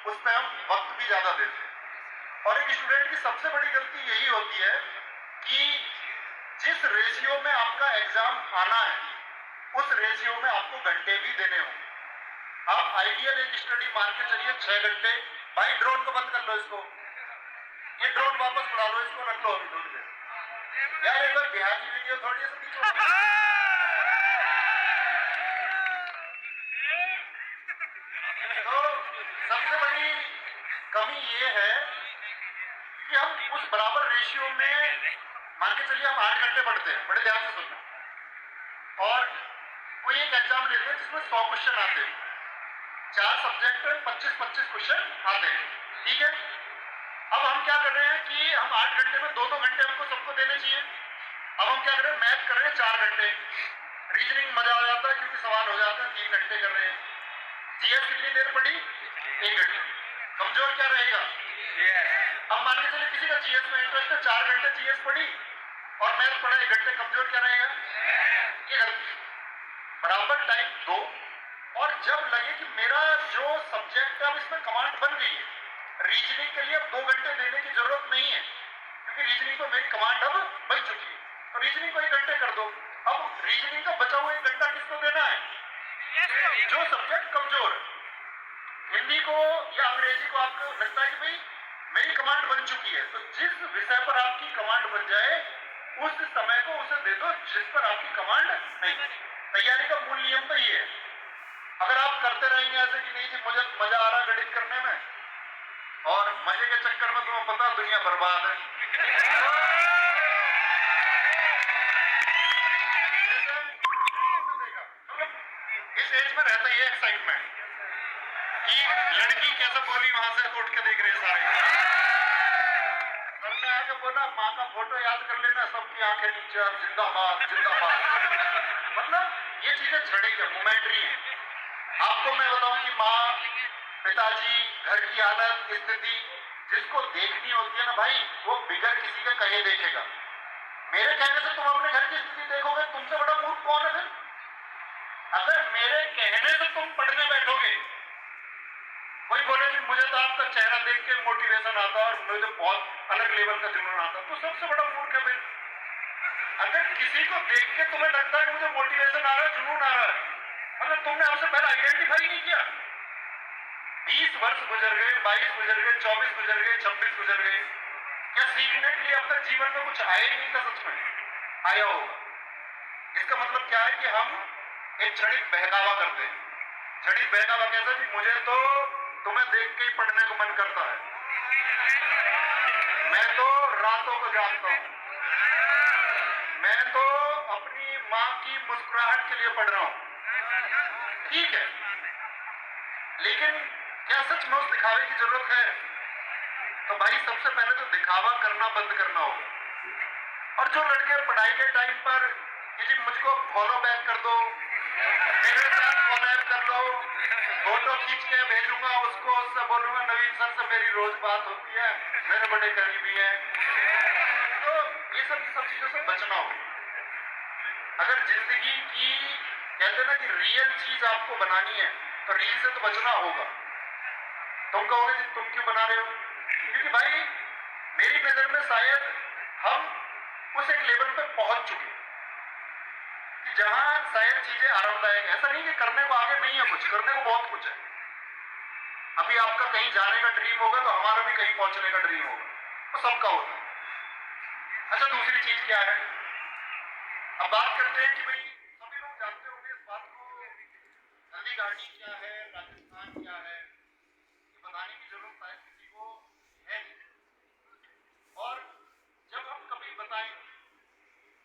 उसमें हम वक्त भी ज्यादा देते हैं। और एक स्टूडेंट की सबसे बड़ी गलती यही होती है कि जिस रेशियो में आपका एग्जाम आना है उस रेशियो में आपको घंटे भी देने हों। आप आइडियल एक स्टडी मान के चलिए 6 घंटे। भाई ड्रोन को बंद कर लो, इसको ये ड्रोन वापस उड़ा लो, इसको रख लो अभी थोड़ी देर। यार एक बार बिहार की वीडियो थोड़ी सी पीछे। तो सबसे बड़ी कमी ये है कि हम उस बराबर रेशियो में मान के चलिए हम 8 घंटे पढ़ते हैं, बड़े ध्यान से सुनना, और कोई एक एग्जाम लेते हैं जिसमें 100 क्वेश्चन आते हैं, 4 सब्जेक्ट में 25-25 क्वेश्चन आते हैं, ठीक है। अब हम क्या कर रहे हैं कि हम 8 घंटे में 2-2 घंटे हमको सबको देने चाहिए। अब हम क्या कर रहे हैं, मैथ कर रहे हैं 4 घंटे, रीजनिंग मजा आ जाता है क्योंकि सवाल हो जाता है 3 घंटे कर रहे हैं, जीएस कितनी देर पड़ी, 1 घंटे, कमजोर क्या रहेगा। अब मान के चलिए किसी का जीएस में इंटरेस्ट है, 4 घंटे जीएस पढ़ी और मैथ पढ़ा 1 घंटे, कमजोर क्या रहेगा, ये गलती। बराबर टाइम दो, और जब लगे कि मेरा जो सब्जेक्ट है अब इसमें कमांड बन गई है, रीजनिंग के लिए अब 2 घंटे देने की जरूरत नहीं है क्योंकि रीजनिंग को मेरी कमांड अब बन चुकी है, तो रीजनिंग को 1 घंटे कर दो। अब रीजनिंग का बचा हुआ 1 घंटा किसको देना है, जो सब्जेक्ट कमजोर है। हिंदी को या अंग्रेजी को आपको लगता है कि भाई मेरी कमांड बन चुकी है, तो जिस विषय पर आपकी कमांड बन जाए उस समय को उसे दे दो जिस पर आपकी कमांड नहीं। तैयारी का मूल नियम तो ये है। अगर आप करते रहेंगे ऐसे कि नहीं जी मुझे मजा आ रहा है गणित करने में, और मजे के चक्कर में तुम्हें पता दुनिया बर्बाद है। इस एज में रहता ही है एक्साइटमेंट कि लड़की कैसे बोली, वहां से उठ के देख रहे सारे, सर ने आके बोला माँ का फोटो याद कर लेना, सबकी आंखें नीचे, जिंदाबाद जिंदाबाद। मतलब ये चीजें छड़ेगी, मोमेंटरी है। आपको मैं बताऊं कि माँ, पिताजी, घर की हालत, स्थिति जिसको देखनी होती है ना भाई, वो बिगड़ किसी के कहे देखेगा। मेरे कहने से तुम अपने घर की स्थिति देखोगे, तुमसे बड़ा मूर्ख कौन है फिर। अगर मेरे कहने से तुम पढ़ने बैठोगे, कोई बोले कि मुझे तो आपका चेहरा देख के मोटिवेशन आता है और मुझे बहुत अलग लेवल का जुनून आता है, तो सबसे बड़ा मूर्ख है फिर। अगर किसी को देख के तुम्हें लगता है कि मुझे मोटिवेशन आ रहा है, जुनून आ रहा है, मतलब तुमने हमसे पहले आइडेंटिफाई नहीं किया। 20 वर्ष गुजर गए, 22 गुजर गए, 24 गुजर गए, 26 गुजर गए, क्या सीखने के लिए अब तक जीवन में कुछ आया ही नहीं था। सच में आया होगा। इसका मतलब क्या है कि हम एक क्षणिक बहकावा करते हैं। क्षणिक बहकावा कैसा कि मुझे तो तुम्हें देख के ही पढ़ने को मन करता है, मैं तो रातों को जागता हूं, मैं तो अपनी मां की मुस्कुराहट के लिए पढ़ रहा हूं। ठीक है, लेकिन क्या सच में उस दिखावे की जरूरत है। तो भाई सबसे पहले तो दिखावा करना बंद करना होगा। और जो लड़के पढ़ाई के टाइम पर कि जी मुझको फॉलो बैक कर दो, मेरे साथ कॉलैब कर लो, फोटो खींच के भेजूंगा उसको, उससे बोलूंगा नवीन सर से मेरी रोज बात होती है, मेरे बड़े करीबी हैं, तो ये सब चीजों से बचना होगा। अगर जिंदगी की कहते हैं ना कि रियल चीज आपको बनानी है तो रील से तो बचना होगा। तुम कहोगे कि तुम क्यों बना रहे हो, क्योंकि भाई मेरी नजर में शायद हम उस एक लेवल पे पहुंच चुके कि जहां शायद चीजें आरामदायक, ऐसा नहीं कि करने को आगे नहीं है, कुछ करने को बहुत कुछ है। अभी आपका कहीं जाने का ड्रीम होगा तो हमारा भी कहीं पहुंचने का ड्रीम होगा, तो सबका होता है। अच्छा दूसरी चीज क्या है, अब बात करते हैं कि भाई सभी लोग जानते होंगे इस बात को, हल्दी घाटी क्या है, राजस्थान क्या है, ये बताने की जरूरत शायद किसी को है नहीं। और जब हम कभी बताएंगे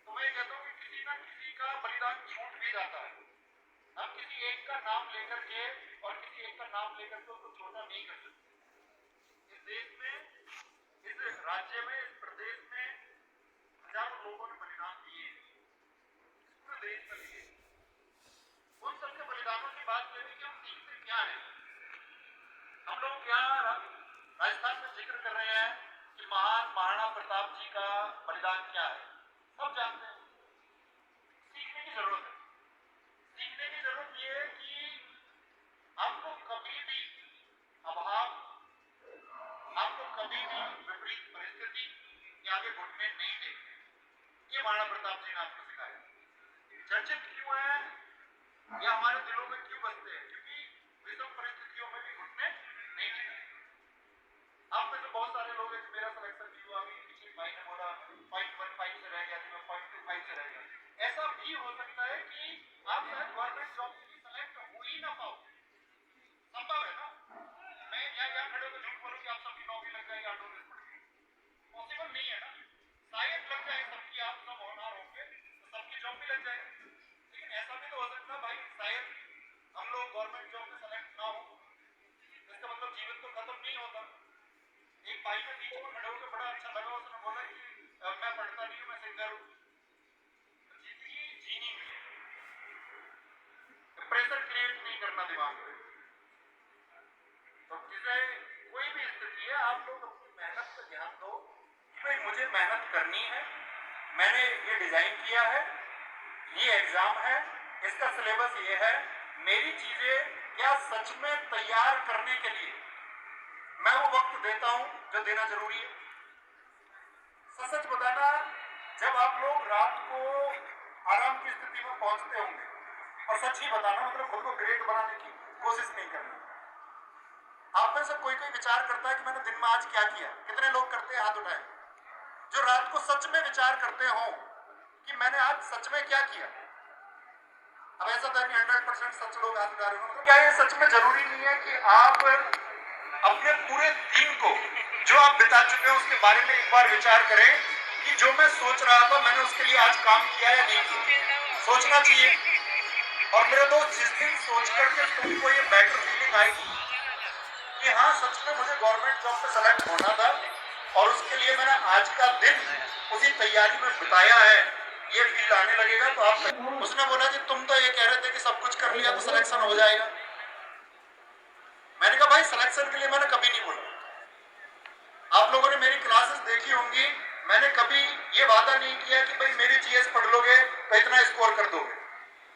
तो मैं कहता हूँ कि किसी ना किसी का बलिदान छूट भी जाता है। हम किसी एक का नाम लेकर के और किसी एक का नाम लेकर के उसको छोटा नहीं कर सकते। इस देश में, इस राज्य में, इस प्रदेश में हजारों लोगों ने बलिदान दिए, पूरे देश में दिए। उन सबके बलिदानों की बात करें कि हम सीखते क्या है। हम लोग यहाँ राजस्थान में जिक्र कर रहे हैं कि महान महाराणा प्रताप जी का बलिदान क्या है, सब जानते हैं। सीखने की जरूरत है। सीखने की जरूरत यह है कि आपको कभी भी अभाव ये महाराणा प्रताप जी ने आपको सिखाया। चर्चित क्यों है या हमारे दिलों में क्यों बसते हैं? क्योंकि विषम परिस्थितियों में भी घुटने नहीं टिके। आप में से बहुत सारे लोग हैं, मेरा सिलेक्शन भी हुआ, अभी पिछले भाई ने बोला 0.15 से रह गया, मैं 0.25 से रह गया। ऐसा भी हो सकता है कि आप शायद गवर्नमेंट जॉब के लिए सेलेक्ट हो ही ना पाओ। संभव है ना? मैं यहाँ खड़े होकर झूठ बोलूं कि आप सबकी नौकरी लग जाएगी, ऑटो में पॉसिबल नहीं है ना। शायद लग जाए सबकी, आप सब होनहार होंगे तो सबकी जॉब भी लग जाएगी। लेकिन ऐसा भी तो हो सकता है भाई, शायद हम लोग गवर्नमेंट जॉब में सेलेक्ट ना हो, इसका मतलब जीवन तो खत्म नहीं होता। एक भाई ने बीच में खड़े होकर बड़ा अच्छा लगा, उसने बोला कि मैं पढ़ता नहीं हूँ, मैं सिंगर हूँ। जिंदगी जीनी भी है, प्रेशर क्रिएट नहीं करना दिमाग में। तो जिसे कोई भी स्थिति है, आप लोग अपनी मेहनत पर ध्यान दो कि भाई मुझे मेहनत करनी है, मैंने ये डिजाइन किया है, ये एग्जाम है, इसका सिलेबस ये है, मेरी चीजें क्या सच में तैयार करने के लिए मैं वो वक्त देता हूं जो देना जरूरी है। सच बताना, जब आप लोग रात को आराम की स्थिति में पहुंचते होंगे, और सच ही बताना मतलब खुद को ग्रेट बनाने की कोशिश नहीं करना। आप में से कोई कोई विचार करता है कि मैंने दिन में आज क्या किया? कितने लोग करते हैं? हाथ उठाए जो रात को सच में विचार करते हो कि मैंने आज सच में क्या किया। अब ऐसा तो नहीं 100% सच लोग हाथ उठा रहे हो। क्या ये सच में जरूरी नहीं है कि आप अपने पूरे दिन को जो आप बिता चुके हो उसके बारे में एक बार विचार करें कि जो मैं सोच रहा था मैंने उसके लिए आज काम किया या नहीं किया? सोचना चाहिए। और मेरे दोस्त, जिस दिन सोच करके तुमको ये बेटर फीलिंग आएगी कि हाँ सच में मुझे गवर्नमेंट जॉब में सेलेक्ट होना था और उसके लिए मैंने आज का दिन उसी तैयारी में बिताया है, ये फील आने लगेगा तो आप। उसने बोला जी तुम तो ये कह रहे थे कि सब कुछ कर लिया तो सिलेक्शन हो जाएगा। मैंने कहा भाई सिलेक्शन के लिए मैंने कभी नहीं बोला। आप लोगों ने मेरी क्लासेस देखी होंगी, मैंने कभी ये वादा नहीं किया कि भाई मेरी जीएस पढ़ लोगे तो इतना स्कोर कर दोगे।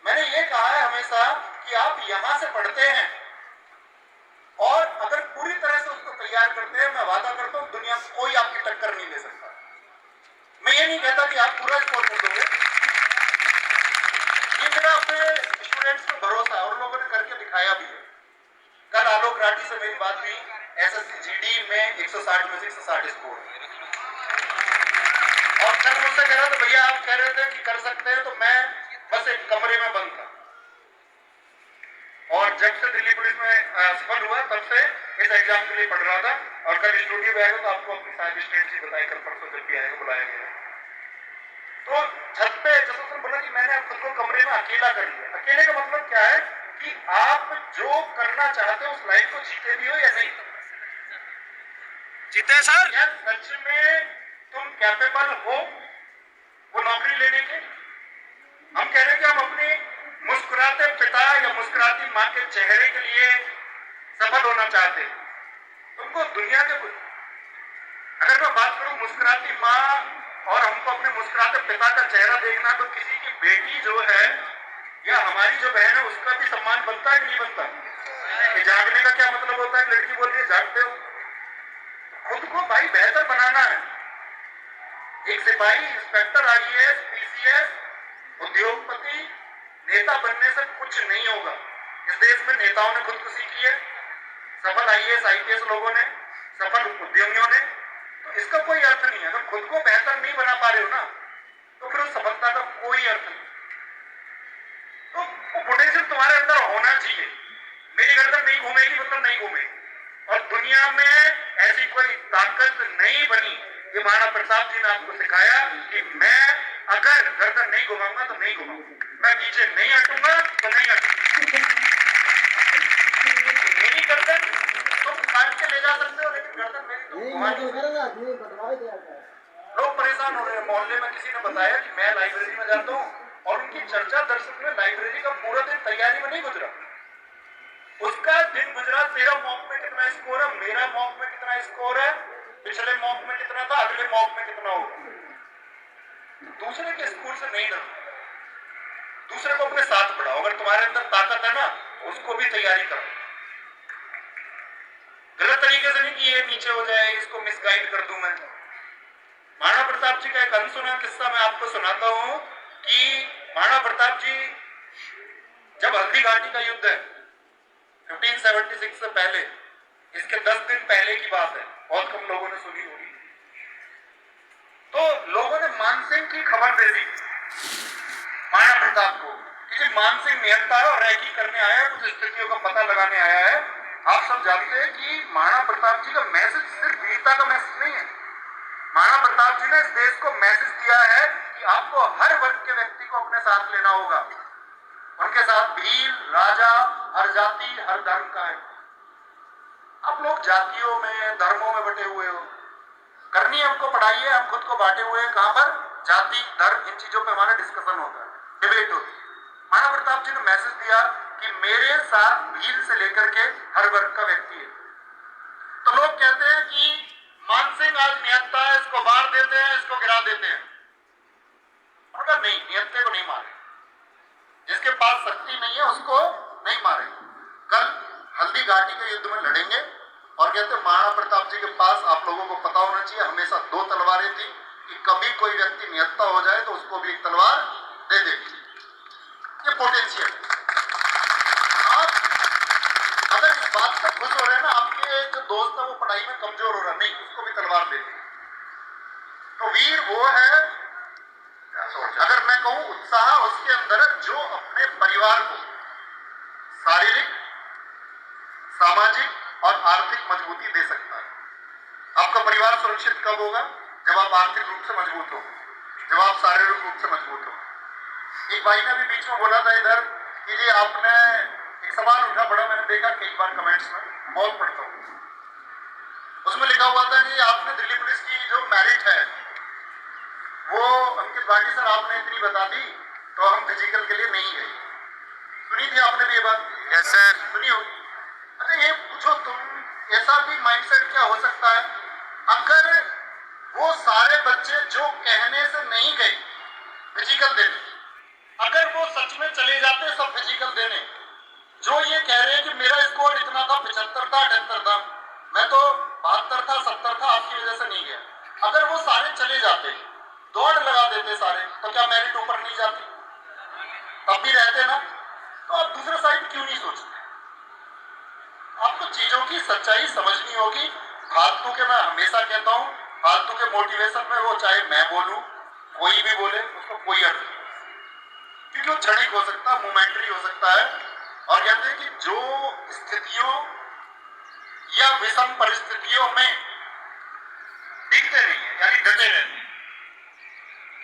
मैंने ये कहा है हमेशा कि आप यहां से पढ़ते हैं और अगर पूरी तरह से उसको तैयार करते हैं, मैं वादा करता हूं दुनिया में कोई आपकी टक्कर नहीं ले सकता। मैं ये नहीं कहता कि आप पूरा स्कोर कर दोगे, ये मेरा अपने स्टूडेंट्स पे भरोसा है और लोगों ने करके दिखाया भी है। कल आलोक राठी से मेरी बात हुई, एसएससी जीडी में 160 में से 160 स्कोर, और कल मुझसे कह रहा था भैया आप कह रहे थे कि कर सकते हैं, तो मैं बस एक कमरे में बंद था और जब से दिल्ली पुलिस में सफल हुआ तब से इस एग्जाम के लिए पढ़ रहा था। और कल स्टूडियो में आएगा तो आपको अपनी सारी स्ट्रेटजी बताई, कल परसों जब भी आएगा बुलाया गया। तो छत पे जैसे उसने बोला कि मैंने खुद को कमरे में अकेला कर लिया। अकेले का मतलब क्या है कि आप जो करना चाहते हो उस लाइफ को जीते भी हो या नहीं जीते सर, क्या सच में तुम कैपेबल हो वो नौकरी लेने के? हम कह रहे हैं कि हम अपने मुस्कुराते पिता या मुस्कुराती माँ के चेहरे के लिए सफल होना चाहते हैं। तुमको दुनिया के कुछ, अगर मैं बात करूं मुस्कुराती माँ और हमको अपने मुस्कुराते पिता का चेहरा देखना, तो किसी की बेटी जो है या हमारी जो बहन है उसका भी सम्मान बनता है कि नहीं बनता? जागने का क्या मतलब होता है? लड़की बोल रही है जागते हो, खुद को भाई बेहतर बनाना है। एक सिपाही, इंस्पेक्टर, आईएएस, पीसीएस, उद्योगपति, नेता बनने से कुछ नहीं होगा। इस देश में नेताओं ने खुदकुशी की है, सफल आईएएस आईपीएस लोगों ने, सफल उद्यमियों ने। तो इसका कोई अर्थ नहीं है। अगर खुद को बेहतर नहीं बना पा रहे हो ना, तो फिर उस सफलता का कोई अर्थ नहीं। तो वो पोटेंशियल तुम्हारे अंदर होना चाहिए। मेरी गर्दन नहीं घूमेगी मतलब नहीं घूमेगी, और दुनिया में ऐसी कोई ताकत नहीं बनी। ये महाराणा प्रताप जी ने आपको सिखाया कि मैं अगर गर्दन नहीं घुमाऊंगा तो नहीं घुमाऊंगा, मैं पीछे नहीं हटूंगा तो नहीं हटूंगा। मेरी गर्दन तुम काट के ले जा सकते हो, लेकिन गर्दन मेरी तुम घुमा नहीं सकते। लोग परेशान हो रहे हैं। मोहल्ले में किसी ने बताया कि मैं लाइब्रेरी में जाता हूँ और उनकी चर्चा दरअसल में लाइब्रेरी का पूरा दिन तैयारी में नहीं गुजरा, उसका दिन गुजरा तेरा मॉक में कितना स्कोर है, मेरा मॉक में कितना स्कोर है, पिछले मॉक में कितना था, अगले मॉक में कितना होगा। दूसरे के स्कोर से नहीं डरो, दूसरे को अपने साथ बढ़ाओ। अगर तुम्हारे अंदर ताकत है ना, उसको भी तैयारी करो। गलत तरीके से नहीं कि ये नीचे हो जाए, इसको मिसगाइड कर दूं मैं। महाराणा प्रताप जी का एक अनसुना किस्सा मैं आपको सुनाता हूं कि महाराणा प्रताप जी जब हल्दी घाटी का युद्ध है 1576 से पहले, इसके 10 दिन पहले की बात है, बहुत कम लोगों ने सुनी होगी, तो लोगों ने मानसिंह की खबर दे दी महाराणा प्रताप को कि मानसिंह निहत्ता है और रैकी करने आया है, कुछ स्थितियों का पता लगाने आया है। आप सब जानते हैं कि महाराणा प्रताप जी का मैसेज सिर्फ वीरता का मैसेज नहीं है। महाराणा प्रताप जी ने इस देश को मैसेज दिया है कि आपको हर वर्ग के व्यक्ति को अपने साथ लेना होगा, उनके साथ भील राजा हर जाति हर धर्म का है। आप लोग जातियों में धर्मों में बटे हुए हो, करनी हमको पढ़ाई है, हम खुद को बांटे हुए हैं, कहां पर जाति धर्म इन चीजों पे हमारा डिस्कशन होता है, डिबेट होती है। महाराणा प्रताप जी ने मैसेज दिया कि मेरे साथ भील से लेकर के हर वर्ग का व्यक्ति है। तो लोग कहते हैं कि मानसिंह आज निहत्ता है, इसको मार देते हैं, इसको गिरा देते हैं। मगर नहीं, निहत्ते को नहीं मारे, जिसके पास शक्ति नहीं है उसको नहीं मारे। कल हल्दी घाटी के युद्ध में लड़ेंगे और कहते महाराणा प्रताप जी के पास, आप लोगों को पता होना चाहिए, हमेशा 2 तलवारें थी कि कभी कोई व्यक्ति निहत्ता हो जाए तो उसको भी एक तलवार दे देगी। ये पोटेंशियल। आप अगर इस बात से खुश हो रहे हैं ना, आपके जो दोस्त है वो पढ़ाई में कमजोर हो रहा, नहीं, उसको भी तलवार दे दी। तो वीर वो है, अगर मैं कहूं उत्साह उसके अंदर है जो अपने परिवार को शारीरिक सामाजिक और आर्थिक मजबूती दे सकता है। आपका परिवार सुरक्षित कब होगा? जब आप आर्थिक रूप से मजबूत हो, जब आप शारीरिक रूप से मजबूत हो। एक भाई ने भी बीच में बोला था इधर कि जी आपने, एक सवाल उठा बड़ा, मैंने देखा कई बार कमेंट्स में, बहुत पढ़ता हूं, उसमें लिखा हुआ था कि आपने दिल्ली पुलिस की जो मेरिट है वो अंकित भाटी सर आपने इतनी बता दी तो हम फिजिकल के लिए नहीं गए। सुनी थी आपने भी ये बात? Yes sir. सुनी होगी। अच्छा ये पूछो तुम, ऐसा भी माइंडसेट क्या हो सकता है अगर वो सारे बच्चे जो कहने से नहीं गए फिजिकल देने, अगर वो सच में चले जाते सब फिजिकल देने, जो ये कह रहे हैं कि मेरा स्कोर इतना था, 75 था 78 था, मैं तो 72 था 70 था, आपकी वजह से नहीं गया, अगर वो सारे चले जाते दौड़ लगा देते सारे, तो क्या मेरिट ऊपर नहीं जाती? तब भी रहते ना। तो आप दूसरे साइड क्यों नहीं सोचते? आपको चीजों की सच्चाई समझनी होगी। फालतू के, मैं हमेशा कहता हूं, फालतू के मोटिवेशन में वो चाहे मैं बोलूं कोई भी बोले उसको कोई अर्थ नहीं, क्योंकि वो क्षणिक हो सकता है, मोमेंटरी हो सकता है। और कहते हैं कि जो स्थितियों या विषम परिस्थितियों में टिकते नहीं है यानी डटे रहते हैं,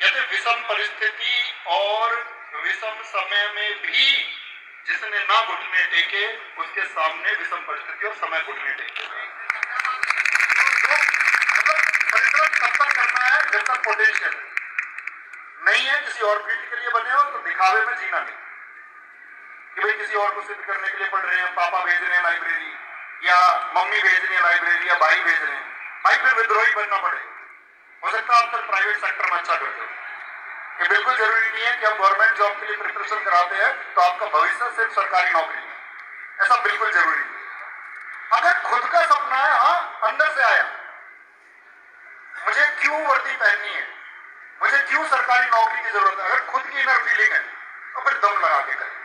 कहते विषम परिस्थिति और विषम समय में भी जिसने ना घुटने टेके उसके सामने विषम परिस्थिति और समय घुटने टेके। तो मतलब परिश्रम तब तक करना है जब तक पोटेंशियल नहीं है। किसी और फील्ड के लिए बने हो तो दिखावे में जीना नहीं कि भाई किसी और को सिद्ध करने के लिए पढ़ रहे हैं, पापा भेज रहे हैं लाइब्रेरी या मम्मी भेज रही है लाइब्रेरी या भाई भेज रहे हैं, भाई फिर विद्रोही बनना पड़े। हो सकता है आप फिर प्राइवेट सेक्टर में अच्छा करते हो। ये बिल्कुल जरूरी नहीं है कि आप गवर्नमेंट जॉब के लिए प्रिपरेशन कराते हैं तो आपका भविष्य सिर्फ सरकारी नौकरी है, ऐसा बिल्कुल जरूरी नहीं। अगर खुद का सपना है, हाँ अंदर से आया, मुझे क्यों वर्दी पहननी है, मुझे क्यों सरकारी नौकरी की जरूरत है, अगर खुद की इनर फीलिंग है तो फिर दम लगा के करें,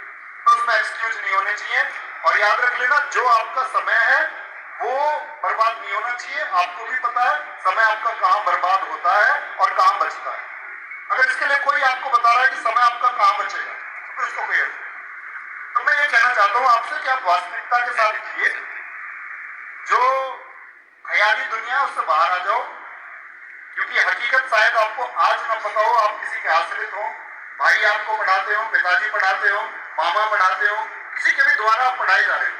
तो उसमें एक्सक्यूज नहीं होने चाहिए। और याद रख लेना, जो आपका समय है वो बर्बाद नहीं होना चाहिए। आपको भी पता है समय आपका कहां बर्बाद होता है और कहां बचता है। अगर इसके लिए कोई आपको बता रहा है कि समय आपका कहां बचेगा तो फिर इसको कोई अर्थ नहीं। तो मैं ये कहना चाहता हूं आपसे कि आप वास्तविकता के साथ जिए, जो ख्याली दुनिया है उससे बाहर आ जाओ, क्योंकि हकीकत शायद आपको आज न पता हो, आप किसी के आश्रित हो, भाई आपको पढ़ाते हो, पिताजी पढ़ाते हो, मामा पढ़ाते हो, किसी के भी द्वारा आप पढ़ाए जा रहे हो,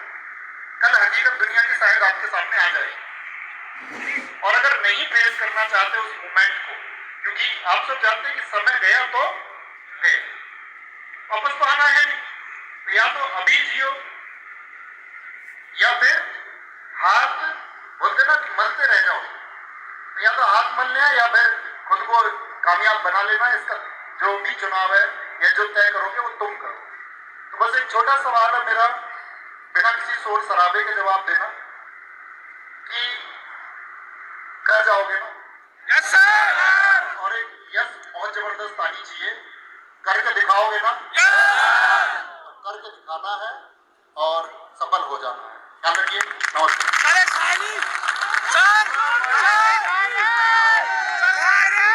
कल हकीकत दुनिया की शायद आपके सामने आ जाए। और अगर नहीं फेस करना चाहते उस मोमेंट को, क्योंकि आप सब जानते हैं कि समय गया तो गया, वापस तो आना है नहीं, तो या तो अभी जियो या फिर हाथ बोलते ना कि मलते रह जाओ, तो या तो हाथ मल लेना या फिर खुद को कामयाब बना लेना। इसका जो भी चुनाव है या जो तय करोगे वो तुम करो। तो बस एक छोटा सवाल है मेरा, बिना किसी शोर शराबे के जवाब देना कि कर जाओगे ना? और एक यस बहुत जबरदस्त आनी चाहिए। करके दिखाओगे ना? करके दिखाना है और सफल हो जाना है। ख्याल रखिए। नमस्कार।